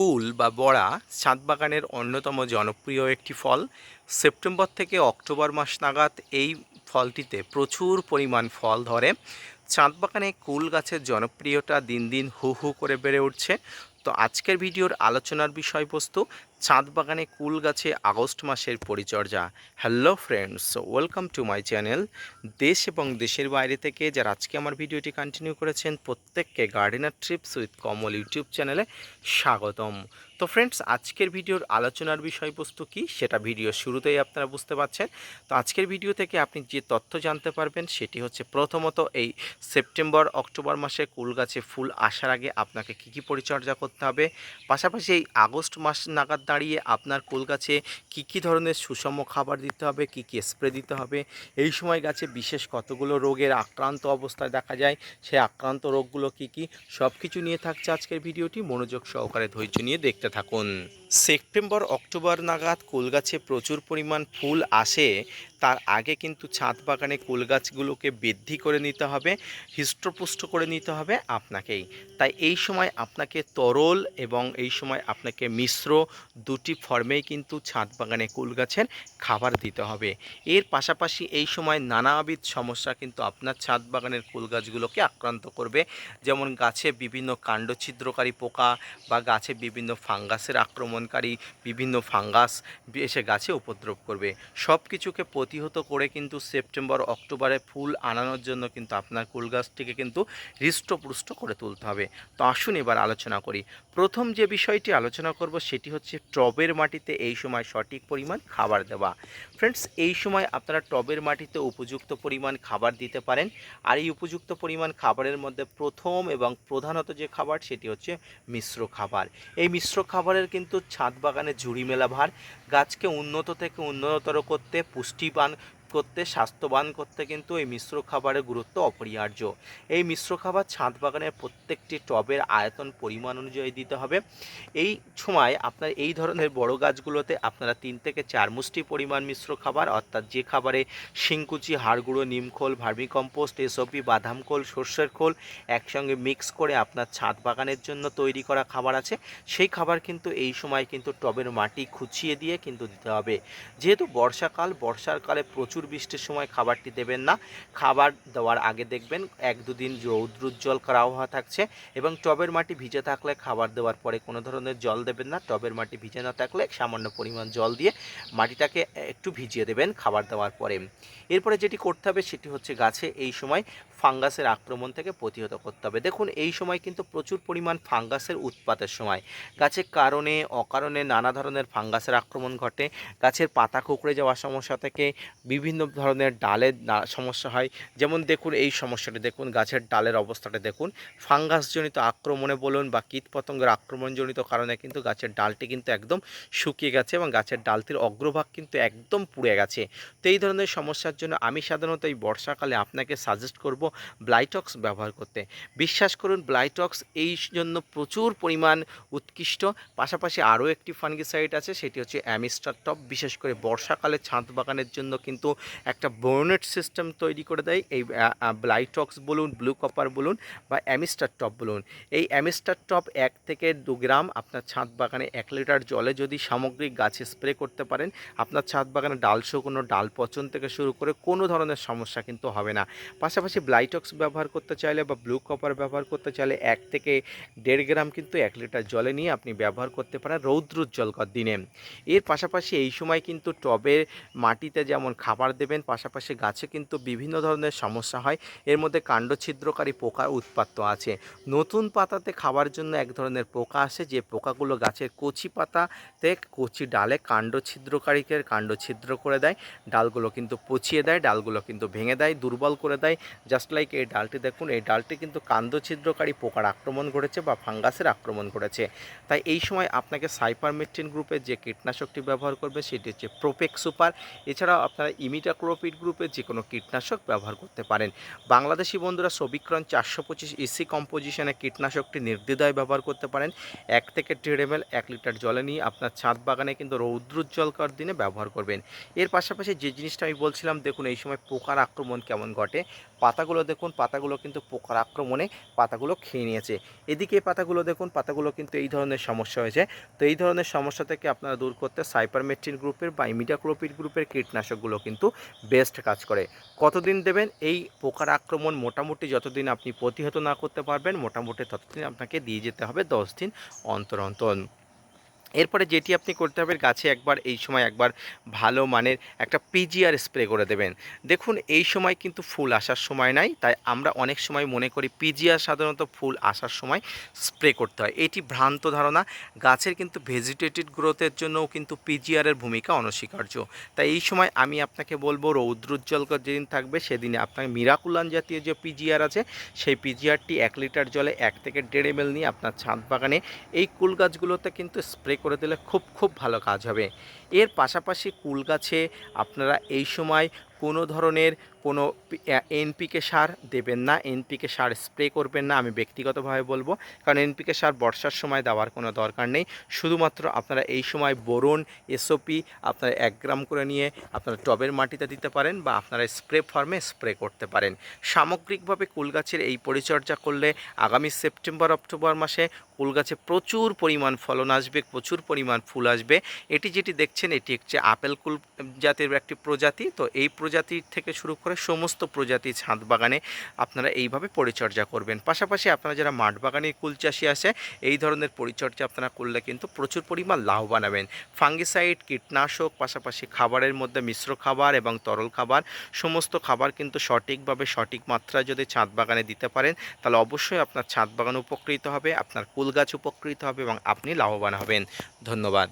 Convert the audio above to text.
কুল বা বড়া ছাদ বাগানের অন্যতম জনপ্রিয় একটি ফল। সেপ্টেম্বর থেকে অক্টোবর মাস নাগাদ এই ফলটিতে প্রচুর পরিমাণ ফল ধরে। ছাদ বাগানে কুল গাছের জনপ্রিয়তা দিন দিন হু হু করে বেড়ে উঠছে। তো আজকের ভিডিওর আলোচনার বিষয়বস্তু ছাদ বাগানে কুল গাছে আগস্ট মাসের পরিচর্যা। Hello friends, welcome to my channel. দেশ এবং দেশের বাইরে থেকে যারা আজকে আমার ভিডিওটি কন্টিনিউ করেছেন প্রত্যেককে gardener TRIPS with Kamal YouTube চ্যানেলে স্বাগতম। তো ফ্রেন্ডস, আজকের ভিডিওর আলোচনার বিষয়বস্তু কি সেটা ভিডিও শুরুতেই আপনারা বুঝতে পারছেন। তো আজকের ভিডিও থেকে আপনি যে তথ্য জানতে পারবেন সেটি হচ্ছে, প্রথমত এই সেপ্টেম্বর অক্টোবর মাসে কুল গাছে ফুল আসার আগে আপনাকে কী কী পরিচর্যা করতে হবে, পাশাপাশি এই আগস্ট মাস নাগাদ দাঁড়িয়ে আপনার কুল গাছে কী কী ধরনের সুষম খাবার দিতে হবে, কী কী স্প্রে দিতে হবে, এই সময় গাছে বিশেষ কতগুলো রোগের আক্রান্ত অবস্থায় দেখা যায়, সেই আক্রান্ত রোগগুলো কী কী, সব কিছু নিয়ে থাকছে আজকের ভিডিওটি। মনোযোগ সহকারে ধৈর্য নিয়ে দেখতে থাকুন। সেপ্টেম্বর অক্টোবর নাগাদ কুল গাছে প্রচুর পরিমাণ ফুল আসে। তার আগে কিন্তু ছাদ বাগানে কুল গাছগুলোকে বৃদ্ধি করে নিতে হবে, হৃষ্টপুষ্ট করে নিতে হবে আপনাকেই। তাই এই সময় আপনাকে তরল এবং এই সময় আপনাকে মিশ্র দুটি ফর্মেই কিন্তু ছাদ বাগানে কুল গাছের খাবার দিতে হবে। এর পাশাপাশি এই সময় নানাবিধ সমস্যা কিন্তু আপনার ছাদ বাগানের কুল গাছগুলোকে আক্রান্ত করবে। যেমন গাছে বিভিন্ন কাণ্ড ছিদ্রকারী পোকা বা গাছে বিভিন্ন ফাঙ্গাসের আক্রমণকারী বিভিন্ন ফাঙ্গাস এসে গাছে উপদ্রব করবে। সব কিছুকে প্রতিহত করে কিন্তু সেপ্টেম্বর অক্টোবরে ফুল আনানোর জন্য কিন্তু আপনার কুল গাছটিকে কিন্তু হৃষ্টপুষ্ট করে তুলতে হবে। তো আসুন এবার আলোচনা করি। প্রথম যে বিষয়টি আলোচনা করব সেটি হচ্ছে টবের মাটিতে এই সময় সঠিক পরিমাণ খাবার দেওয়া। ফ্রেন্ডস, এই সময় আপনারা টবের মাটিতে উপযুক্ত পরিমাণ খাবার দিতে পারেন। আর এই উপযুক্ত পরিমাণ খাবারের মধ্যে প্রথম এবং প্রধানত যে খাবার সেটি হচ্ছে মিশ্র খাবার। এই মিশ্র খাবারের কিন্তু ছাদ বাগানে ঝুড়ি মেলা ভার। গাছকে উন্নত থেকে উন্নততর করতে, পুষ্টিবান করতে, স্বাস্থ্যবান করতে কিন্তু এই মিশ্র খাবারের গুরুত্ব অপরিহার্য। এই মিশ্র খাবার ছাদ বাগানের প্রত্যেকটি টবের আয়তন পরিমাণ অনুযায়ী দিতে হবে। এই সময় আপনার এই ধরনের বড় গাছগুলোতে আপনারা 3 থেকে 4 মুষ্টি পরিমাণ মিশ্র খাবার, অর্থাৎ যে খাবারে শিংকুচি, হাড়গুঁড়ো, নিমখোল, ভার্মিকম্পোস্ট, এসওপি, বাদাম খোল, সর্ষের খোল একসঙ্গে মিক্স করে আপনার ছাদ বাগানের জন্য তৈরি করা খাবার আছে, সেই খাবার কিন্তু এই সময় কিন্তু টবের মাটি খুঁচিয়ে দিয়ে কিন্তু দিতে হবে। যেহেতু বর্ষাকালে প্রচুর বৃষ্টির সময় খাবারটি দেবেন না। খাবার দেওয়ার আগে দেখবেন 1-2 দিন রৌদ্রোজ্জ্বল আবহাওয়া থাকছে এবং টবের মাটি ভিজে থাকলে খাবার দেওয়ার পরে কোনো ধরনের জল দেবেন না। টবের মাটি ভিজে না থাকলে সামান্য পরিমাণ জল দিয়ে মাটিটাকে একটু ভিজিয়ে দেবেন খাবার দেওয়ার পরে। এরপরে যেটি করতে হবে সেটি হচ্ছে গাছে এই সময় ফাঙ্গাসের আক্রমণ থেকে প্রতিহত করতে হবে। দেখুন, এই সময় কিন্তু প্রচুর পরিমাণ ফাঙ্গাসের উৎপাতের সময়। গাছে কারণে অকারণে নানা ধরনের ফাঙ্গাসের আক্রমণ ঘটে। গাছের পাতা কুঁকড়ে যাওয়ার সমস্যা থেকে বিভিন্ন ধরনের ডালের সমস্যা হয়। যেমন দেখুন, এই সমস্যাটা দেখুন, গাছের ডালের অবস্থাটা দেখুন। ফাঙ্গাসজনিত আক্রমণে বলুন বা কীটপতঙ্গের আক্রমণজনিত কারণে কিন্তু গাছের ডালটি কিন্তু একদম শুকিয়ে গেছে এবং গাছের ডালটির অগ্রভাগ কিন্তু একদম পুড়ে গেছে। তো এই ধরনের সমস্যার জন্য আমি সাধারণত এই বর্ষাকালে আপনাকে সাজেস্ট করব ব্লাইটক্স ব্যবহার করতে। বিশ্বাস করুন, ব্লাইটক্স এই জন্য প্রচুর পরিমাণ উৎকৃষ্ট। পাশাপাশি আরও একটি ফাঙ্গিসাইড আছে, সেটি হচ্ছে অ্যামিস্টার টপ। বিশেষ করে বর্ষাকালে ছাদ বাগানের জন্য কিন্তু একটা বোনেট সিস্টেম তৈরি করে দেয় এই ব্লাইটক্স বলুন, ব্লু কপার বলুন বা অ্যামিস্টার টপ বলুন। এই অ্যামিস্টার টপ 1 থেকে 2 গ্রাম আপনার ছাদ বাগানে 1 লিটার জলে যদি সামগ্রিক গাছে স্প্রে করতে পারেন, আপনার ছাদ বাগানে ডাল শুকনো, ডাল পচন থেকে শুরু করে কোনো ধরনের সমস্যা কিন্তু হবে না। পাশাপাশি ব্লাইটক্স ব্যবহার করতে চাইলে বা ব্লু কপার ব্যবহার করতে চাইলে 1 থেকে 1.5 গ্রাম কিন্তু 1 লিটার জলে নিয়ে আপনি ব্যবহার করতে পারেন রৌদ্রোজ্জ্বলকর দিনে। এর পাশাপাশি এই সময় কিন্তু টবের মাটিতে যেমন খাবার দেবেন, পাশাপাশি গাছে কিন্তু বিভিন্ন ধরনের সমস্যা হয়। এর মধ্যে কাণ্ড ছিদ্রকারী পোকার উৎপাত আছে। নতুন পাতাতে খাবার জন্য এক ধরনের পোকা আসে, যে পোকাগুলো গাছের কচি পাতাতে, কচি ডালে কাণ্ড ছিদ্রকারীকে কাণ্ড ছিদ্র করে দেয়, ডালগুলো কিন্তু পচিয়ে দেয়, ডালগুলো কিন্তু ভেঙে দেয়, দুর্বল করে দেয়। জাস্ট লাইক এই ডালটি দেখুন, এই ডালটি কিন্তু কাণ্ড ছিদ্রকারী পোকার আক্রমণ ঘটেছে বা ফাঙ্গাসের আক্রমণ ঘটেছে। তাই এই সময় আপনাকে সাইপারমেথ্রিন গ্রুপের যে কীটনাশকটি ব্যবহার করবে সেটি হচ্ছে প্রোপেক সুপার। এছাড়াও আপনারা ইমিডাক্লোপিড গ্রুপের যে কোনো কীটনাশক ব্যবহার করতে পারেন। বাংলাদেশি বন্ধুরা সবিক্রন 425 ইসি কম্পোজিশনে কীটনাশকটি নির্দ্বিধায় ব্যবহার করতে পারেন। 1 থেকে 1.5 ml 1 লিটার জলে নিয়ে আপনার ছাদ বাগানে কিন্তু রৌদ্রোজ্জ্বলকর দিনে ব্যবহার করবেন। এর পাশাপাশি যে জিনিসটা আমি বলছিলাম, দেখুন এই সময় পোকার আক্রমণ কেমন ঘটে। পাতাগুলো পাতাগুলো দেখুন, পাতাগুলো কিন্তু পোকার আক্রমণে পাতাগুলো খেয়ে নিয়েছে। এদিকে পাতাগুলো দেখুন, পাতাগুলো কিন্তু এই ধরনের সমস্যা হয়েছে। তো এই ধরনের সমস্যা থেকে আপনারা দূর করতে সাইপারমেথ্রিন গ্রুপের বা ইমিডাক্লোপিড গ্রুপের কীটনাশকগুলো কিন্তু বেস্ট কাজ করে। কতদিন দেবেন? এই পোকার আক্রমণ মোটামুটি যতদিন আপনি প্রতিহত না করতে পারবেন, মোটামুটি ততদিন আপনাকে দিয়ে যেতে হবে 10 দিন অন্তর অন্তর। এরপরে যেটি আপনি করতে হবে, গাছে একবার এই সময় একবার ভালো মানের একটা পিজিআর স্প্রে করে দেবেন। দেখুন এই সময় কিন্তু ফুল আসার সময় নাই, তাই আমরা অনেক সময় মনে করি পিজিআর সাধারণত ফুল আসার সময় স্প্রে করতে হয়। এটি ভ্রান্ত ধারণা। গাছের কিন্তু ভেজিটেটিভ গ্রোথের জন্যও কিন্তু পিজিআরের ভূমিকা অনস্বীকার্য। তাই এই সময় আমি আপনাকে বলবো, রৌদ্রোজ্জ্বল যেদিন থাকবে সেদিনে আপনার মিরাকুলান জাতীয় যে পিজিআর আছে, সেই পিজিআরটি 1 লিটার জলে 1 থেকে 1.5 ml নিয়ে আপনার ছাদ বাগানে এই কুল গাছগুলোতে কিন্তু স্প্রে করে দিলে খুব ভালো কাজ হবে। এর পাশাপাশি কুল গাছে আপনারা এই সময় কোনো ধরনের কোনো এনপিকে সার দেবেন না, এনপিকে সার স্প্রে করবেন না, আমি ব্যক্তিগতভাবে বলবো। কারণ এনপিকে সার বর্ষার সময় দেওয়ার কোনো দরকার নেই। শুধুমাত্র আপনারা এই সময় বোরন, এসওপি আপনারা 1 গ্রাম করে নিয়ে আপনারা টবের মাটিতে দিতে পারেন বা আপনারা স্প্রে ফর্মে স্প্রে করতে পারেন। সামগ্রিকভাবে কুল গাছের এই পরিচর্যা করলে আগামী সেপ্টেম্বর অক্টোবর মাসে কুল গাছে প্রচুর পরিমাণ ফলন আসবে, প্রচুর পরিমাণ ফুল আসবে। এটি যেটি দেখছেন, এটি হচ্ছে আপেল কুল জাতের একটি প্রজাতি। তো এই প্রজাতির থেকে শুরু করে সমস্ত প্রজাতি ছাদ বাগানে আপনারা এইভাবে পরিচর্যা করবেন। পাশাপাশি আপনারা যারা মাঠ বাগানে কুল চাষি আছে, এই ধরনের পরিচর্যা আপনারা করলে কিন্তু প্রচুর পরিমাণ লাভবান হবেন। ফাঙ্গিসাইড, কীটনাশক, পাশাপাশি খাবারের মধ্যে মিশ্র খাবার এবং তরল খাবার, সমস্ত খাবার কিন্তু সঠিকভাবে সঠিক মাত্রায় যদি ছাদ বাগানে দিতে পারেন, তাহলে অবশ্যই আপনার ছাদ বাগান উপকৃত হবে, আপনার কুল গাছ উপকৃত হবে এবং আপনি লাভবান হবেন। ধন্যবাদ।